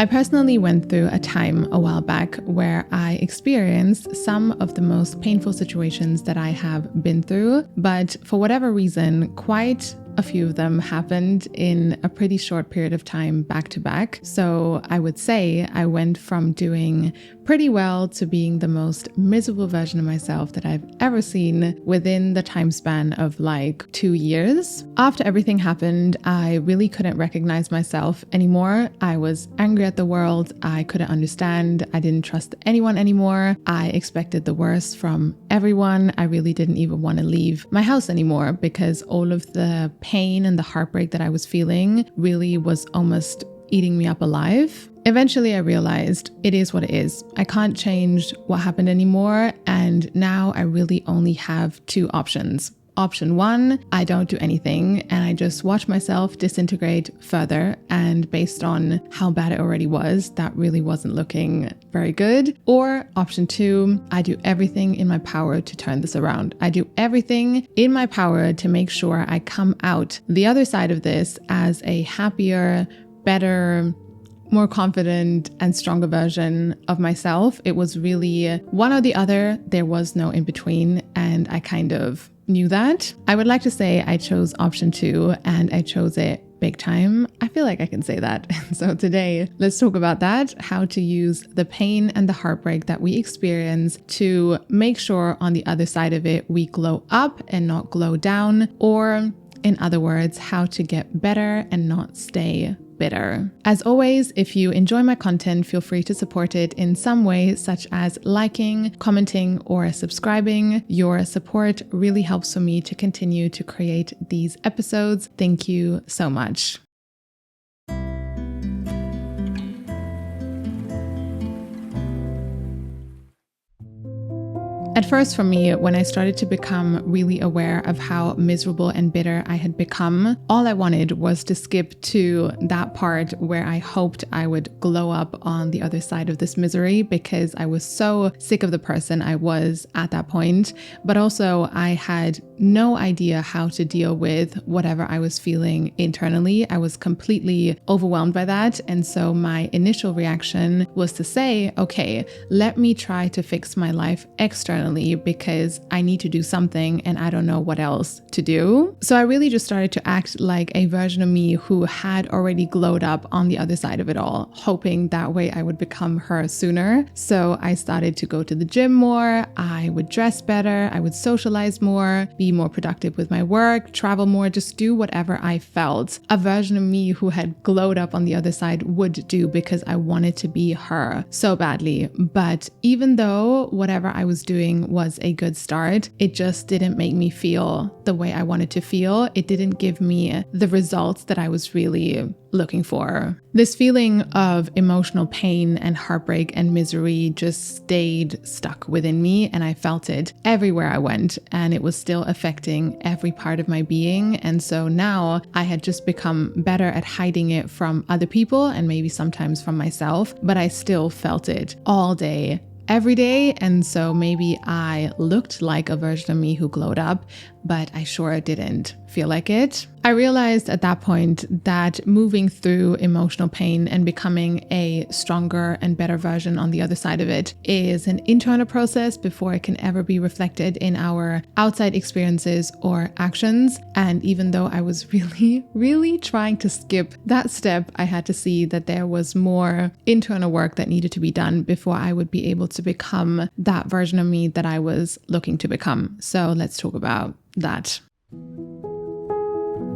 I personally went through a time a while back where I experienced some of the most painful situations that I have been through, but for whatever reason, quite a few of them happened in a pretty short period of time back to back. So I would say I went from doing pretty well to being the most miserable version of myself that I've ever seen within the time span of like 2 years. After everything happened, I really couldn't recognize myself anymore. I was angry at the world. I couldn't understand. I didn't trust anyone anymore. I expected the worst from everyone. I really didn't even want to leave my house anymore because all of the pain and the heartbreak that I was feeling really was almost eating me up alive. Eventually, I realized it is what it is. I can't change what happened anymore. And now I really only have 2 options. Option 1, I don't do anything and I just watch myself disintegrate further. And based on how bad it already was, that really wasn't looking very good. Or option 2, I do everything in my power to turn this around. I do everything in my power to make sure I come out the other side of this as a happier, better, more confident and stronger version of myself. It was really one or the other. There was no in between. And I kind of knew that. I would like to say I chose option 2 and I chose it big time. I feel like I can say that. So today, let's talk about that, how to use the pain and the heartbreak that we experience to make sure on the other side of it, we glow up and not glow down, or in other words, how to get better and not stay bitter. As always, if you enjoy my content, feel free to support it in some way, such as liking, commenting, or subscribing. Your support really helps for me to continue to create these episodes. Thank you so much. At first for me, when I started to become really aware of how miserable and bitter I had become, all I wanted was to skip to that part where I hoped I would glow up on the other side of this misery because I was so sick of the person I was at that point. But also I had no idea how to deal with whatever I was feeling internally. I was completely overwhelmed by that. And so my initial reaction was to say, okay, let me try to fix my life externally because I need to do something and I don't know what else to do. So I really just started to act like a version of me who had already glowed up on the other side of it all, hoping that way I would become her sooner. So I started to go to the gym more, I would dress better, I would socialize more, be more productive with my work, travel more, just do whatever I felt a version of me who had glowed up on the other side would do because I wanted to be her so badly. But even though whatever I was doing was a good start, it just didn't make me feel the way I wanted to feel. It didn't give me the results that I was really looking for. This feeling of emotional pain and heartbreak and misery just stayed stuck within me, and I felt it everywhere I went, and it was still affecting every part of my being. And so now I had just become better at hiding it from other people and maybe sometimes from myself, but I still felt it all day, every day. And so maybe I looked like a version of me who glowed up, but I sure didn't feel like it. I realized at that point that moving through emotional pain and becoming a stronger and better version on the other side of it is an internal process before it can ever be reflected in our outside experiences or actions. And even though I was really trying to skip that step, I had to see that there was more internal work that needed to be done before I would be able to become that version of me that I was looking to become. So let's talk about that.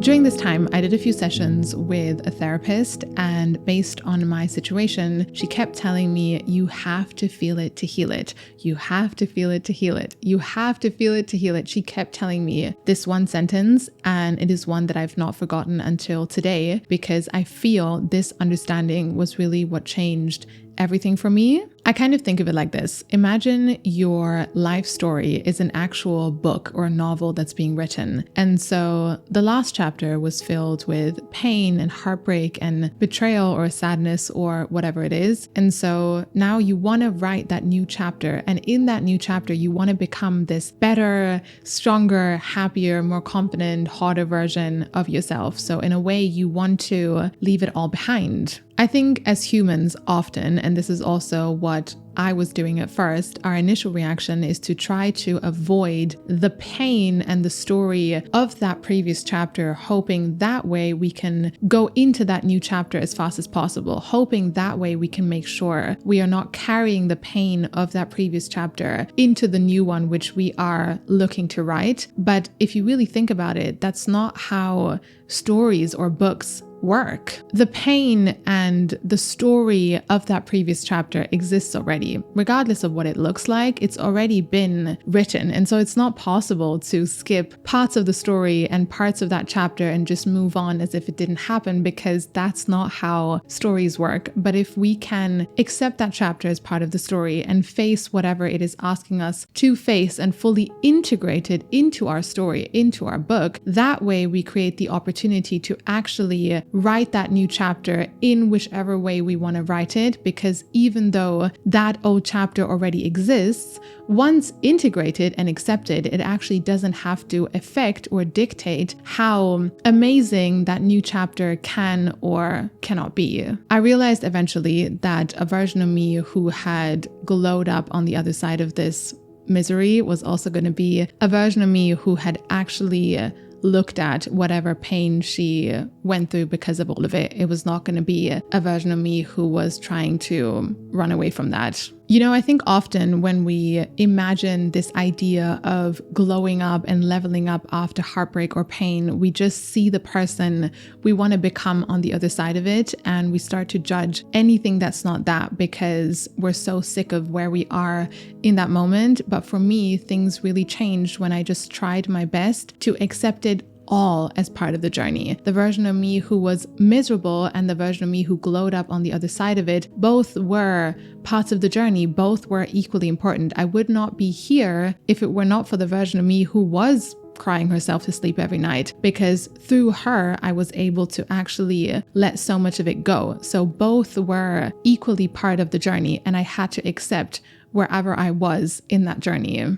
During this time, I did a few sessions with a therapist, and based on my situation, she kept telling me, you have to feel it to heal it. You have to feel it to heal it. You have to feel it to heal it. She kept telling me this one sentence, and it is one that I've not forgotten until today because I feel this understanding was really what changed everything for me. I kind of think of it like this. Imagine your life story is an actual book or a novel that's being written. And so the last chapter was filled with pain and heartbreak and betrayal or sadness or whatever it is. And so now you want to write that new chapter. And in that new chapter, you want to become this better, stronger, happier, more confident, harder version of yourself. So in a way, you want to leave it all behind. I think as humans often, and this is also what I was doing at first, our initial reaction is to try to avoid the pain and the story of that previous chapter, hoping that way we can go into that new chapter as fast as possible, hoping that way we can make sure we are not carrying the pain of that previous chapter into the new one, which we are looking to write. But if you really think about it, that's not how stories or books work. The pain and the story of that previous chapter exists already. Regardless of what it looks like, it's already been written. And so it's not possible to skip parts of the story and parts of that chapter and just move on as if it didn't happen, because that's not how stories work. But if we can accept that chapter as part of the story and face whatever it is asking us to face and fully integrate it into our story, into our book, that way we create the opportunity to actually write that new chapter in whichever way we want to write it, because even though that old chapter already exists, once integrated and accepted, it actually doesn't have to affect or dictate how amazing that new chapter can or cannot be. I realized eventually that a version of me who had glowed up on the other side of this misery was also going to be a version of me who had actually looked at whatever pain she went through because of all of it. It was not going to be a version of me who was trying to run away from that. You know, I think often when we imagine this idea of glowing up and leveling up after heartbreak or pain, we just see the person we want to become on the other side of it, and we start to judge anything that's not that because we're so sick of where we are in that moment. But for me, things really changed when I just tried my best to accept it all as part of the journey. The version of me who was miserable and the version of me who glowed up on the other side of it, both were parts of the journey, both were equally important. I would not be here if it were not for the version of me who was crying herself to sleep every night, because through her, I was able to actually let so much of it go. So both were equally part of the journey, and I had to accept wherever I was in that journey.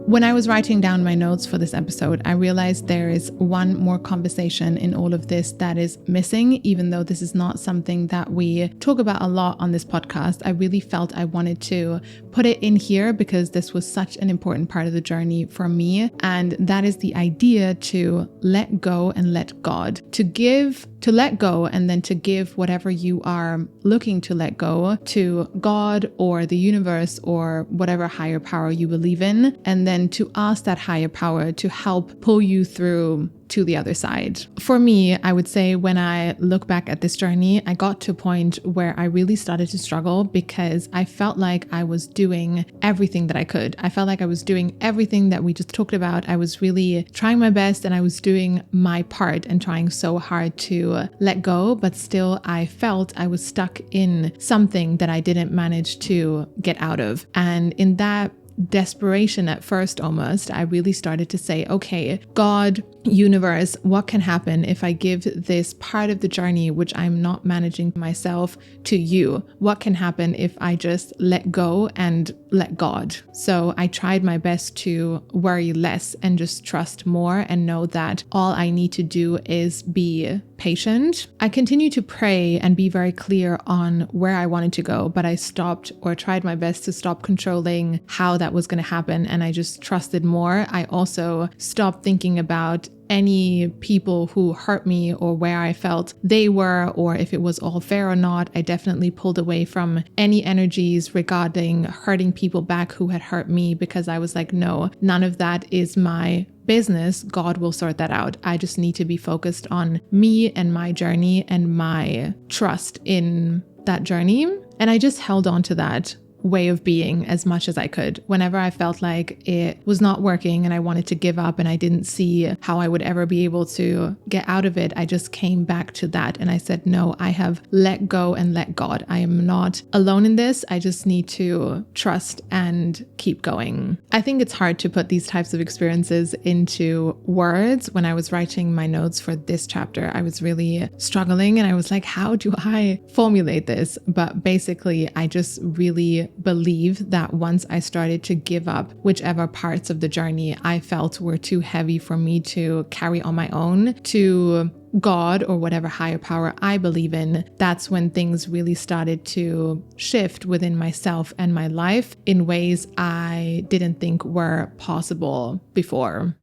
When I was writing down my notes for this episode, I realized there is one more conversation in all of this that is missing, even though this is not something that we talk about a lot on this podcast. I really felt I wanted to put it in here because this was such an important part of the journey for me. And that is the idea to let go and let God, to let go and then to give whatever you are looking to let go to God or the universe or whatever higher power you believe in, and then to ask that higher power to help pull you through to the other side. For me, I would say when I look back at this journey, I got to a point where I really started to struggle because I felt like I was doing everything that I could. I felt like I was doing everything that we just talked about. I was really trying my best and I was doing my part and trying so hard to let go, but still I felt I was stuck in something that I didn't manage to get out of. And in that desperation at first almost, I really started to say, okay, God, universe, what can happen if I give this part of the journey which I'm not managing myself to you? What can happen if I just let go and let God? So I tried my best to worry less and just trust more and know that all I need to do is be patient. I continued to pray and be very clear on where I wanted to go, but I stopped or tried my best to stop controlling how that was going to happen, and I just trusted more. I also stopped thinking about any people who hurt me or where I felt they were or if it was all fair or not. I definitely pulled away from any energies regarding hurting people back who had hurt me because I was like, no, none of that is my business. God will sort that out. I just need to be focused on me and my journey and my trust in that journey. And I just held on to that way of being as much as I could. Whenever I felt like it was not working and I wanted to give up and I didn't see how I would ever be able to get out of it, I just came back to that and I said, no, I have let go and let God. I am not alone in this. I just need to trust and keep going. I think it's hard to put these types of experiences into words. When I was writing my notes for this chapter, I was really struggling and I was like, how do I formulate this? But basically, I just really believe that once I started to give up whichever parts of the journey I felt were too heavy for me to carry on my own, to God or whatever higher power I believe in, that's when things really started to shift within myself and my life in ways I didn't think were possible before.